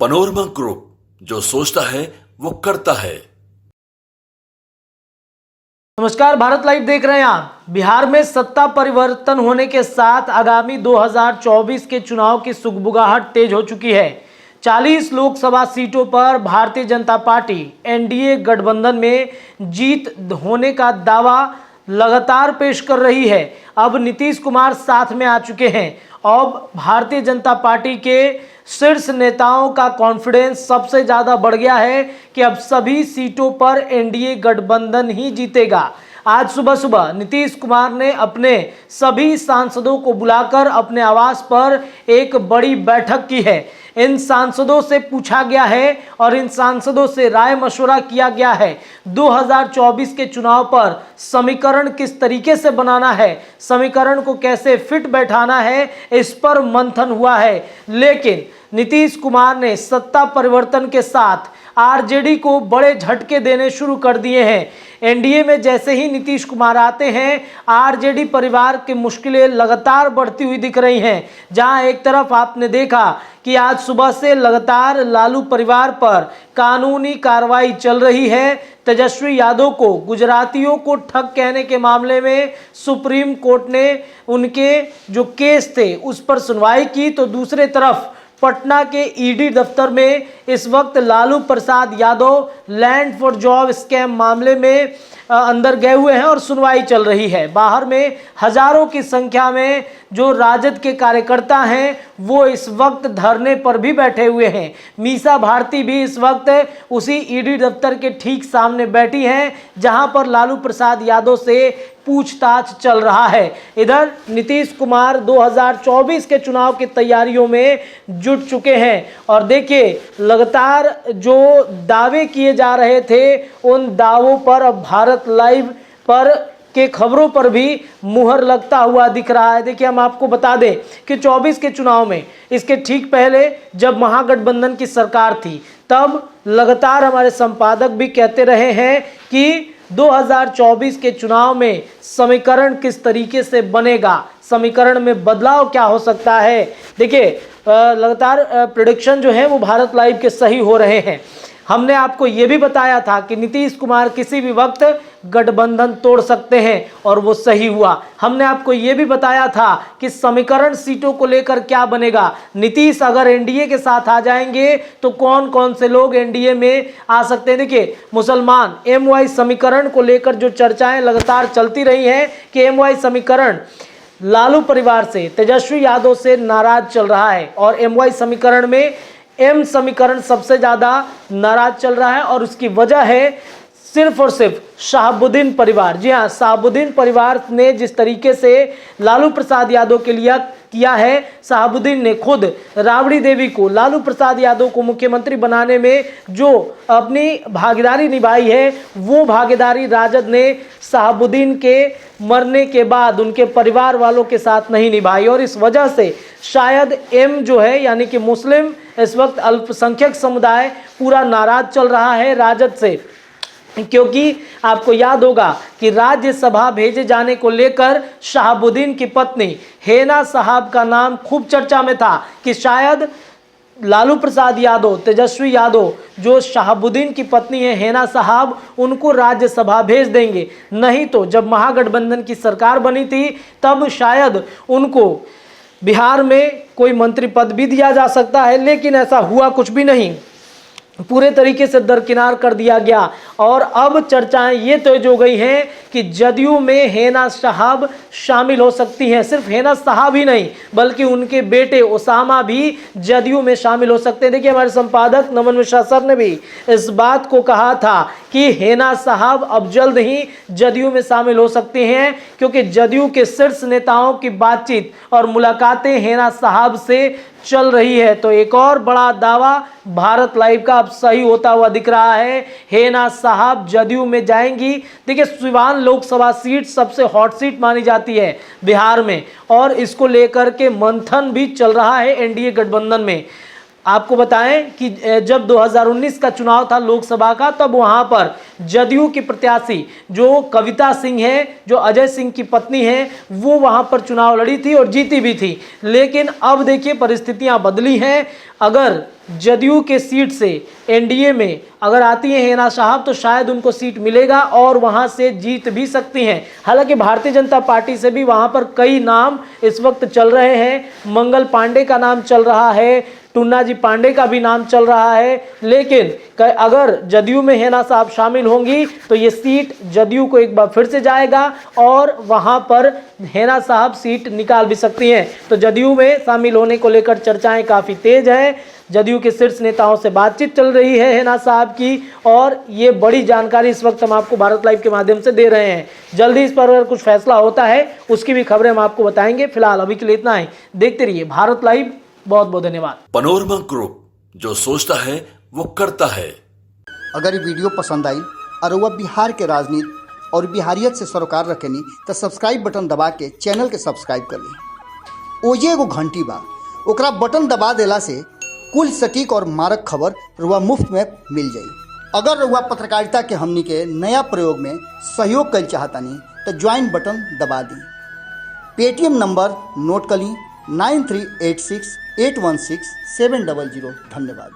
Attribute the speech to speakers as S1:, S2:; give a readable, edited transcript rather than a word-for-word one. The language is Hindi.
S1: पनोरमा ग्रुप, जो सोचता है वो करता है।
S2: नमस्कार, भारत लाइव देख रहे हैं आप। बिहार में सत्ता परिवर्तन होने के साथ आगामी 2024 के चुनाव की सुगबुगाहट तेज हो चुकी है। 40 लोकसभा सीटों पर भारतीय जनता पार्टी एनडीए गठबंधन में जीत होने का दावा लगातार पेश कर रही है। अब नीतीश कुमार साथ में आ चुके हैं। अब भारतीय जनता पार्टी के शीर्ष नेताओं का कॉन्फिडेंस सबसे ज़्यादा बढ़ गया है कि अब सभी सीटों पर एनडीए गठबंधन ही जीतेगा। आज सुबह सुबह नीतीश कुमार ने अपने सभी सांसदों को बुलाकर अपने आवास पर एक बड़ी बैठक की है। इन सांसदों से पूछा गया है और इन सांसदों से राय मशवरा किया गया है। 2024 के चुनाव पर समीकरण किस तरीके से बनाना है, समीकरण को कैसे फिट बैठाना है, इस पर मंथन हुआ है। लेकिन नीतीश कुमार ने सत्ता परिवर्तन के साथ आरजेडी को बड़े झटके देने शुरू कर दिए हैं। एनडीए में जैसे ही नीतीश कुमार आते हैं, आरजेडी परिवार की मुश्किलें लगातार बढ़ती हुई दिख रही हैं। जहां एक तरफ आपने देखा कि आज सुबह से लगातार लालू परिवार पर कानूनी कार्रवाई चल रही है। तेजस्वी यादव को गुजरातियों को ठग कहने के मामले में सुप्रीम कोर्ट ने उनके जो केस थे उस पर सुनवाई की, तो दूसरे तरफ पटना के ईडी दफ्तर में इस वक्त Lalu Prasad Yadav land for job scam मामले में अंदर गए हुए हैं और सुनवाई चल रही है। बाहर में हजारों की संख्या में जो राजद के कार्यकर्ता हैं वो इस वक्त धरने पर भी बैठे हुए हैं। मीसा भारती भी इस वक्त उसी ईडी दफ्तर के ठीक सामने बैठी हैं जहां पर लालू प्रसाद यादव से पूछताछ चल रहा है। इधर नीतीश कुमार 2024 के चुनाव की तैयारियों में जुट चुके हैं और देखिए लगातार जो दावे किए जा रहे थे उन दावों पर अब भारत लाइव पर के खबरों पर भी मुहर लगता हुआ दिख रहा है। देखिए हम आपको बता दें कि 24 के चुनाव में इसके ठीक पहले जब महागठबंधन की सरकार थी तब लगातार हमारे संपादक भी कहते रहे हैं कि 2024 के चुनाव में समीकरण किस तरीके से बनेगा, समीकरण में बदलाव क्या हो सकता है। देखिए लगातार प्रेडिक्शन जो है वो भारत लाइव के सही हो रहे हैं। हमने आपको ये भी बताया था कि नीतीश कुमार किसी भी वक्त गठबंधन तोड़ सकते हैं और वो सही हुआ। हमने आपको ये भी बताया था कि समीकरण सीटों को लेकर क्या बनेगा। नीतीश अगर एनडीए के साथ आ जाएंगे तो कौन कौन से लोग एनडीए में आ सकते हैं। देखिए मुसलमान एमवाई समीकरण को लेकर जो चर्चाएं लगातार चलती रही हैं कि एमवाई समीकरण लालू परिवार से, तेजस्वी यादव से नाराज चल रहा है और एमवाई समीकरण में एम समीकरण सबसे ज़्यादा नाराज चल रहा है और उसकी वजह है सिर्फ और सिर्फ शहाबुद्दीन परिवार। जी हाँ, शहाबुद्दीन परिवार ने जिस तरीके से लालू प्रसाद यादव के लिए किया है, शहाबुद्दीन ने खुद राबड़ी देवी को, लालू प्रसाद यादव को मुख्यमंत्री बनाने में जो अपनी भागीदारी निभाई है वो भागीदारी राजद ने शहाबुद्दीन के मरने के बाद उनके परिवार वालों के साथ नहीं निभाई और इस वजह से शायद एम जो है यानी कि मुस्लिम इस वक्त अल्पसंख्यक समुदाय पूरा नाराज चल रहा है राजद से। क्योंकि आपको याद होगा कि राज्यसभा भेजे जाने को लेकर शहाबुद्दीन की पत्नी हेना साहब का नाम खूब चर्चा में था कि शायद लालू प्रसाद यादव, तेजस्वी यादव जो शहाबुद्दीन की पत्नी है हेना साहब, उनको राज्यसभा भेज देंगे। नहीं तो जब महागठबंधन की सरकार बनी थी तब शायद उनको बिहार में कोई मंत्री पद भी दिया जा सकता है, लेकिन ऐसा हुआ कुछ भी नहीं, पूरे तरीके से दरकिनार कर दिया गया। और अब चर्चाएं ये तेज हो गई हैं कि जदयू में हेना साहब शामिल हो सकती हैं। सिर्फ हेना साहब ही नहीं बल्कि उनके बेटे ओसामा भी जदयू में शामिल हो सकते हैं। देखिए हमारे संपादक नमन मिश्रा सर ने भी इस बात को कहा था कि हेना साहब अब जल्द ही जदयू में शामिल हो सकते हैं क्योंकि जदयू के शीर्ष नेताओं की बातचीत और मुलाकातें हेना साहब से चल रही है। तो एक और बड़ा दावा भारत लाइव का अब सही होता हुआ दिख रहा है। हेना साहब जदयू में जाएंगी। देखिए सिवान लोकसभा सीट सबसे हॉट सीट मानी जाती है बिहार में और इसको लेकर के मंथन भी चल रहा है एनडीए गठबंधन में। आपको बताएं कि जब 2019 का चुनाव था लोकसभा का, तब वहां पर जदयू की प्रत्याशी जो कविता सिंह है, जो अजय सिंह की पत्नी है, वो वहां पर चुनाव लड़ी थी और जीती भी थी। लेकिन अब देखिए परिस्थितियां बदली हैं। अगर जदयू के सीट से एनडीए में अगर आती है हिना साहब तो शायद उनको सीट मिलेगा और वहां से जीत भी सकती हैं। हालांकि भारतीय जनता पार्टी से भी वहां पर कई नाम इस वक्त चल रहे हैं। मंगल पांडे का नाम चल रहा है, टुन्ना जी पांडे का भी नाम चल रहा है। लेकिन अगर जदयू में हिना साहब शामिल होंगी तो ये सीट जदयू को एक बार फिर से जाएगा और वहां पर हिना साहब सीट निकाल भी सकती हैं। तो जदयू में शामिल होने को लेकर चर्चाएं काफी तेज हैं। जदयू के शीर्ष नेताओं से बातचीत चल रही है हिना साहब की, और ये बड़ी जानकारी इस वक्त हम आपको भारत लाइव के माध्यम से दे रहे हैं। जल्दी इस पर अगर कुछ फैसला होता है उसकी भी खबरें हम आपको बताएंगे। फिलहाल अभी के लिए इतना ही। देखते रहिए भारत लाइव। बहुत बहुत धन्यवाद।
S1: पनोरमा ग्रुप, जो सोचता है वो करता है।
S3: अगर ये वीडियो पसंद आई और वह बिहार के राजनीति और बिहारियत से सरोकार रखेनी तो सब्सक्राइब बटन दबा के चैनल के सब्सक्राइब कर ली। ओजे एगो घंटी बा, ओकरा बटन दबा देला से कुल सटीक और मारक खबर रुआ मुफ्त में मिल जाई। अगर रुआ पत्रकारिता के हमनी के नया प्रयोग में सहयोग कर चाहतानी तो ज्वाइन बटन दबा दी। पेटीएम नंबर नोट कर ली 9386816700। धन्यवाद।